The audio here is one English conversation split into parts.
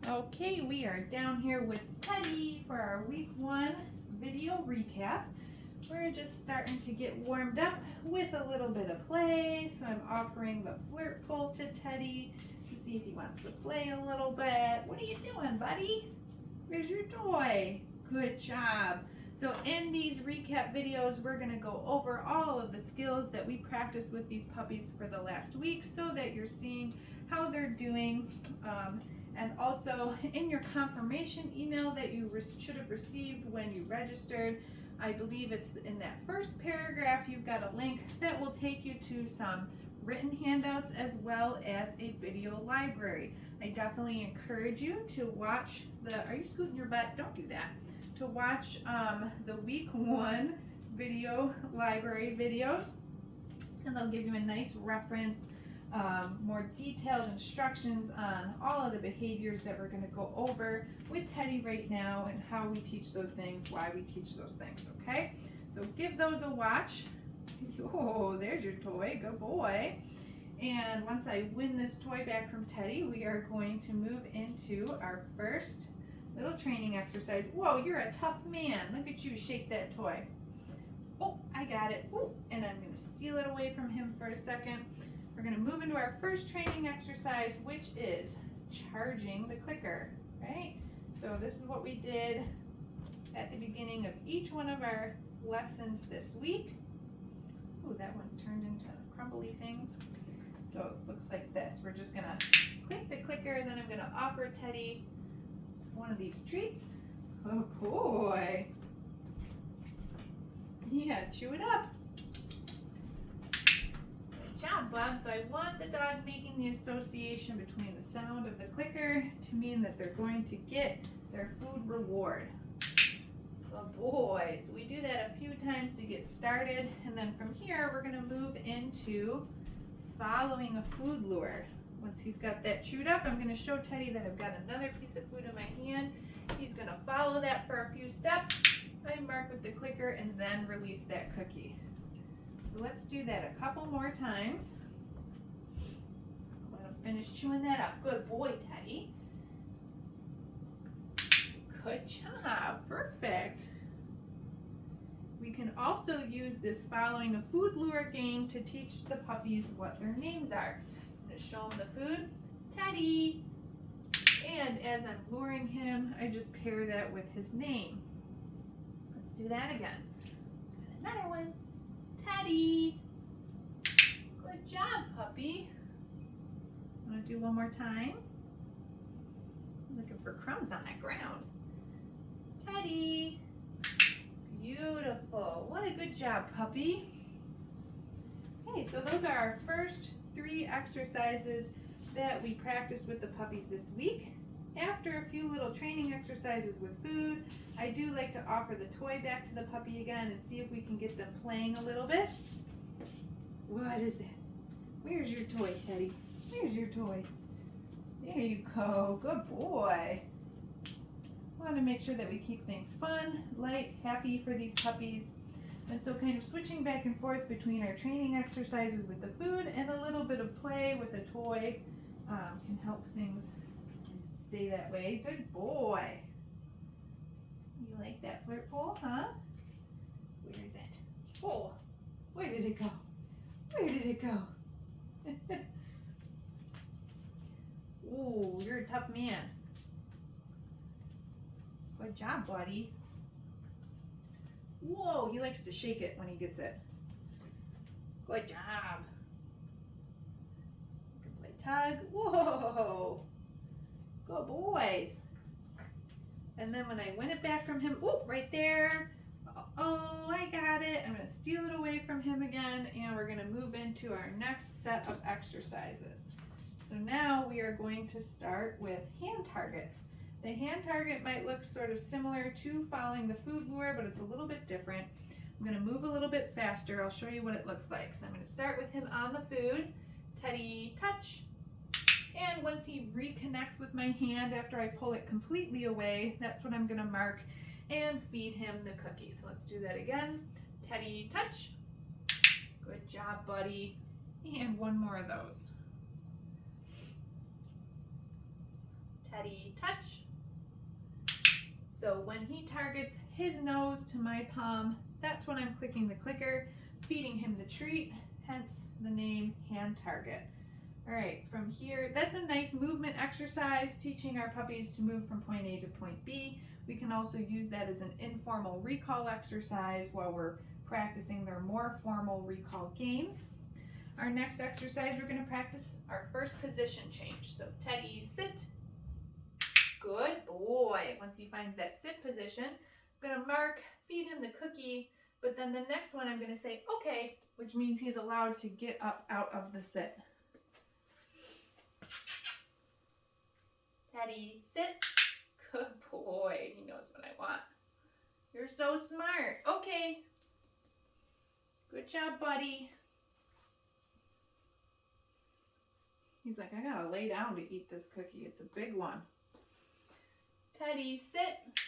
Okay, we are down here with Teddy for our week 1 video recap. We're just starting to get warmed up with a little bit of play, so I'm offering the flirt pole to Teddy to see if he wants to play a little bit. What are you doing, buddy? Where's your toy? Good job. So in these recap videos, we're going to go over all of the skills that we practiced with these puppies for the last week so that you're seeing how they're doing. And also in your confirmation email that you should have received when you registered, I believe it's in that first paragraph, you've got a link that will take you to some written handouts as well as a video library. I definitely encourage you to watch are you scooting your butt? Don't do that. To watch the week 1 video library videos, and they'll give you a nice reference, more detailed instructions on all of the behaviors that we're going to go over with Teddy right now and how we teach those things, why we teach those things, okay? So give those a watch. Oh, there's your toy, good boy. And once I win this toy back from Teddy, we are going to move into our first little training exercise. Whoa, you're a tough man. Look at you shake that toy. Oh, I got it. Oh, and I'm going to steal it away from him for a second. We're going to move into our first training exercise, which is charging the clicker, right? So this is what we did at the beginning of each one of our lessons this week. Oh, that one turned into crumbly things. So it looks like this. We're just going to click the clicker, and then I'm going to offer Teddy one of these treats. Oh boy. Yeah, chew it up. Good job, Bob. So I want the dog making the association between the sound of the clicker to mean that they're going to get their food reward. Good boy. So we do that a few times to get started, and then from here we're going to move into following a food lure. Once he's got that chewed up, I'm going to show Teddy that I've got another piece of food in my hand. He's going to follow that for a few steps. I mark with the clicker and then release that cookie. So let's do that a couple more times. Let him finish chewing that up. Good boy, Teddy. Good job. Perfect. We can also use this following a food lure game to teach the puppies what their names are. I'm going to show him the food. Teddy. And as I'm luring him, I just pair that with his name. Let's do that again. Another one. Teddy. Good job, puppy. I'm going to do one more time. I'm looking for crumbs on that ground. Teddy. Beautiful. What a good job, puppy. Okay, so those are our first 3 exercises that we practiced with the puppies this week. After a few little training exercises with food, I do like to offer the toy back to the puppy again and see if we can get them playing a little bit. What is that? Where's your toy, Teddy? Where's your toy? There you go. Good boy. Want to make sure that we keep things fun, light, happy for these puppies. And so kind of switching back and forth between our training exercises with the food and a little bit of play with a toy can help things stay that way. Good boy. You like that flirt pole, huh? Where is it? Oh, where did it go? Where did it go? Ooh, you're a tough man. Good job, buddy. Whoa, he likes to shake it when he gets it. Good job. You can play tug. Whoa. Good boys. And then when I win it back from him, oh, right there. Oh, I got it. I'm going to steal it away from him again, and we're going to move into our next set of exercises. So now we are going to start with hand targets. The hand target might look sort of similar to following the food lure, but it's a little bit different. I'm going to move a little bit faster. I'll show you what it looks like. So I'm going to start with him on the food. Teddy, touch. And once he reconnects with my hand after I pull it completely away, that's when I'm going to mark and feed him the cookie. So let's do that again. Teddy, touch. Good job, buddy. And one more of those. Teddy, touch. So when he targets his nose to my palm, that's when I'm clicking the clicker, feeding him the treat, hence the name hand target. All right, from here, that's a nice movement exercise, teaching our puppies to move from point A to point B. We can also use that as an informal recall exercise while we're practicing their more formal recall games. Our next exercise, we're going to practice our first position change. So Teddy, sit. Good boy. Once he finds that sit position, I'm going to mark, feed him the cookie, but then the next one I'm going to say, okay, which means he's allowed to get up out of the sit. Teddy, sit. Good boy. He knows what I want. You're so smart. Okay. Good job, buddy. He's like, I gotta lay down to eat this cookie. It's a big one. Teddy, sit.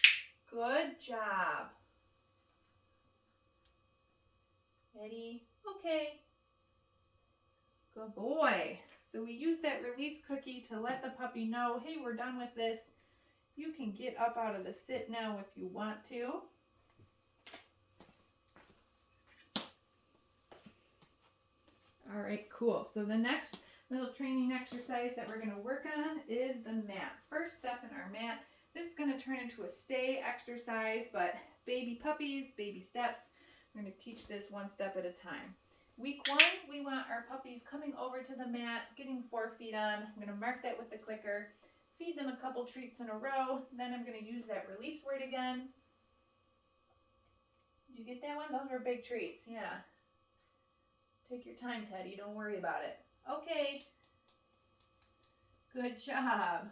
Good job. Ready? Okay. Good boy. So we use that release cookie to let the puppy know, hey, we're done with this. You can get up out of the sit now if you want to. All right, cool. So the next little training exercise that we're going to work on is the mat. First step in our mat. This is going to turn into a stay exercise, but baby puppies, baby steps. We're going to teach this one step at a time. Week 1, we want our puppies coming over to the mat, getting 4 feet on. I'm going to mark that with the clicker, feed them a couple treats in a row. Then I'm going to use that release word again. Did you get that one? Those were big treats, yeah. Take your time, Teddy. Don't worry about it. Okay. Good job.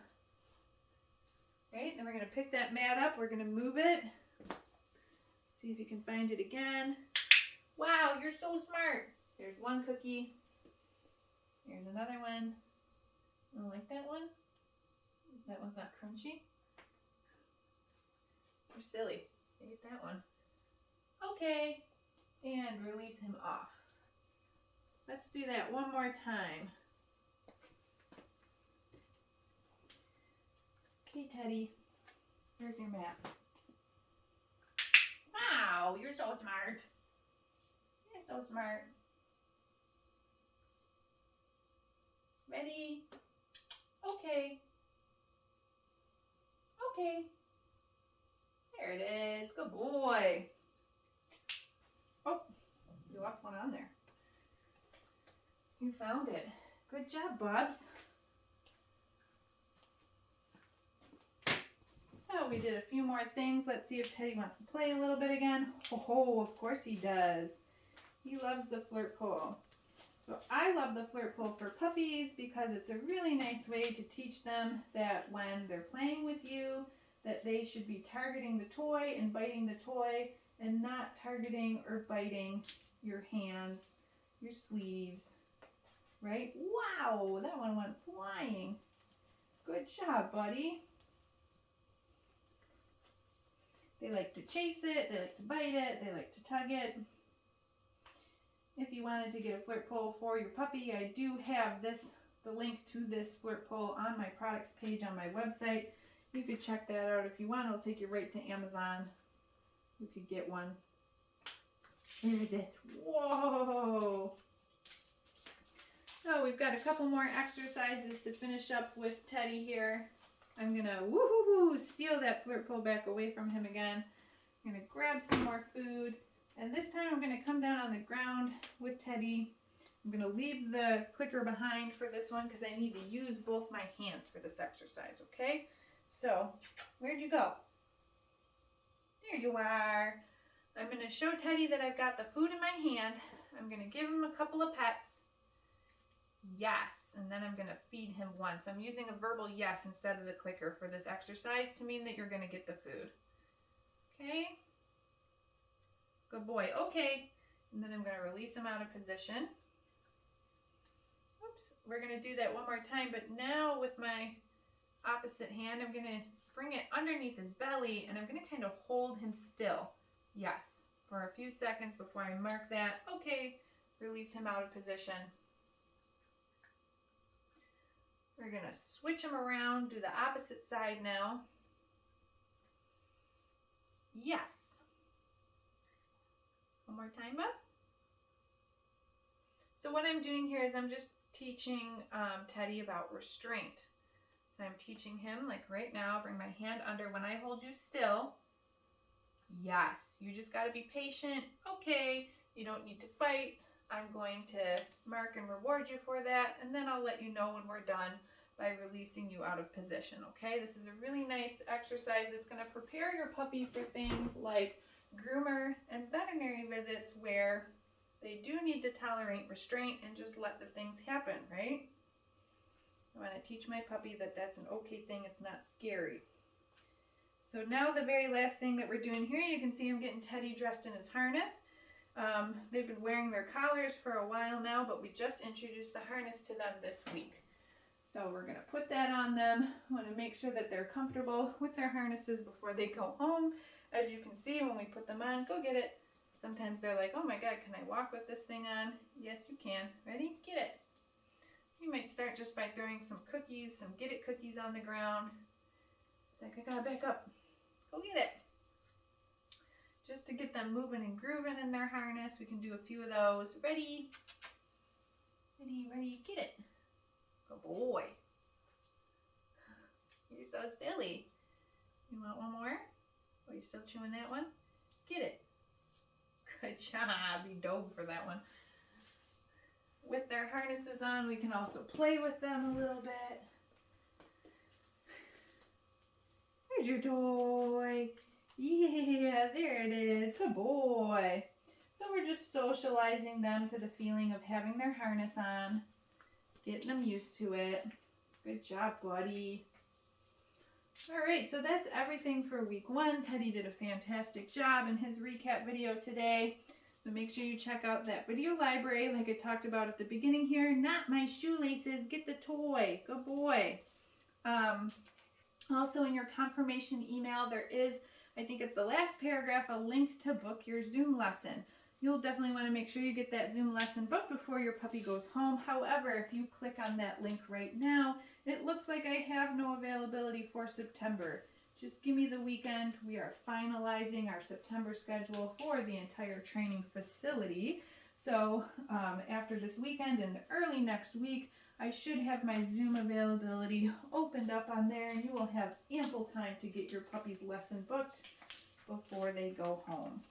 Right, then we're going to pick that mat up. We're going to move it. See if you can find it again. Wow, you're so smart. There's one cookie. Here's another one. I don't like that one. That one's not crunchy. You're silly. I get that one. Okay. And release him off. Let's do that one more time. Okay, Teddy. Here's your mat. Wow, you're so smart. You're so smart. Ready? Okay. Okay. There it is. Good boy. Oh, you left one on there. You found it. Good job, Bubs. So we did a few more things. Let's see if Teddy wants to play a little bit again. Oh, of course he does. He loves the flirt pole. So I love the flirt pole for puppies because it's a really nice way to teach them that when they're playing with you, that they should be targeting the toy and biting the toy and not targeting or biting your hands, your sleeves, right? Wow, that one went flying. Good job, buddy. They like to chase it, they like to bite it, they like to tug it. If you wanted to get a flirt pole for your puppy, I do have the link to this flirt pole on my products page on my website. You could check that out if you want. It'll take you right to Amazon. You could get one. Where is it? Whoa! So we've got a couple more exercises to finish up with Teddy here. I'm going to woo-hoo-hoo, steal that flirt pole back away from him again. I'm going to grab some more food. And this time I'm going to come down on the ground with Teddy. I'm going to leave the clicker behind for this one because I need to use both my hands for this exercise, okay? So, where'd you go? There you are. I'm going to show Teddy that I've got the food in my hand. I'm going to give him a couple of pets. Yes, and then I'm going to feed him one. So I'm using a verbal yes instead of the clicker for this exercise to mean that you're going to get the food. Okay? Good boy. Okay. And then I'm going to release him out of position. Oops. We're going to do that one more time, but now with my opposite hand, I'm going to bring it underneath his belly, and I'm going to kind of hold him still. Yes. For a few seconds before I mark that. Okay. Release him out of position. We're gonna switch them around, do the opposite side now. Yes. One more time up. So what I'm doing here is I'm just teaching Teddy about restraint. So I'm teaching him, like right now, bring my hand under when I hold you still. Yes, you just got to be patient. Okay, you don't need to fight. I'm going to mark and reward you for that, and then I'll let you know when we're done by releasing you out of position, okay? This is a really nice exercise that's going to prepare your puppy for things like groomer and veterinary visits where they do need to tolerate restraint and just let the things happen, right? I want to teach my puppy that that's an okay thing. It's not scary. So now the very last thing that we're doing here, you can see I'm getting Teddy dressed in his harness. They've been wearing their collars for a while now, but we just introduced the harness to them this week. So we're going to put that on them. I want to make sure that they're comfortable with their harnesses before they go home. As you can see, when we put them on, go get it. Sometimes they're like, oh my God, can I walk with this thing on? Yes, you can. Ready? Get it. You might start just by throwing some cookies, some get it cookies on the ground. It's like, I gotta back up. Go get it. Just to get them moving and grooving in their harness. We can do a few of those. Ready? Ready, ready, get it. Good boy. You're so silly. You want one more? Oh, you still chewing that one? Get it. Good job. You dove for that one. With their harnesses on, we can also play with them a little bit. There's your toy. Yeah, there it is. Good boy. So we're just socializing them to the feeling of having their harness on, getting them used to it. Good job, buddy. All right, so that's everything for week 1. Teddy did a fantastic job in his recap video today. So make sure you check out that video library like I talked about at the beginning here. Not my shoelaces, get the toy. Good boy. Also in your confirmation email, there is, I think it's the last paragraph, a link to book your Zoom lesson. You'll definitely want to make sure you get that Zoom lesson booked before your puppy goes home. However, if you click on that link right now, it looks like I have no availability for September. Just give me the weekend. We are finalizing our September schedule for the entire training facility. So after this weekend and early next week, I should have my Zoom availability opened up on there, and you will have ample time to get your puppy's lesson booked before they go home.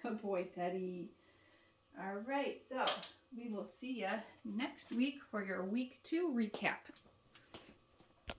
Good boy, Teddy. All right, so we will see you next week for your week 2 recap.